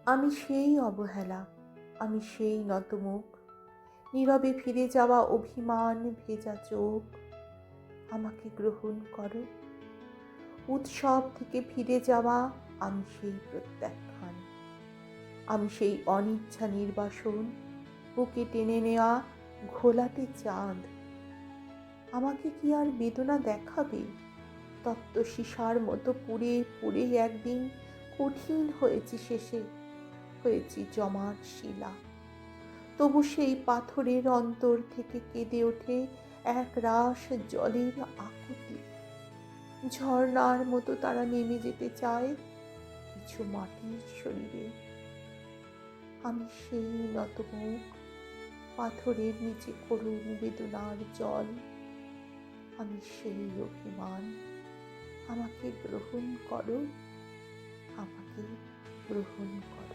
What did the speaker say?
আমি সেই অবহেলা, আমি সেই নতমুখ, নীরবে ফিরে যাওয়া অভিমান ভেজা চোখ। আমাকে গ্রহণ করো। উৎসব থেকে ফিরে যাওয়া আমি সেই প্রত্যাখ্যান, আমি সেই অনিচ্ছা নির্বাসন, বুকে টেনে নেওয়া ঘোলাটে চাঁদ। আমাকে কি আর বেদনা দেখাবে? তপ্ত সীসার মতো পুড়ে পুড়ে একদিন কঠিন হয়েছি শেষে, হয়েছি জমাট শিলা। তবু সেই পাথরের অন্তর থেকে কেঁদে ওঠে এক রাশ জলের আকুতি। ঝর্ণার মতো তারা নেমে যেতে চায় কিছু মাটির শরীরে। আমি সেই নতমুখ, পাথরের নিচে করুণ বেদনার জল। আমি সেই অভিমান। আমাকে গ্রহণ করো, আমাকে গ্রহণ করো।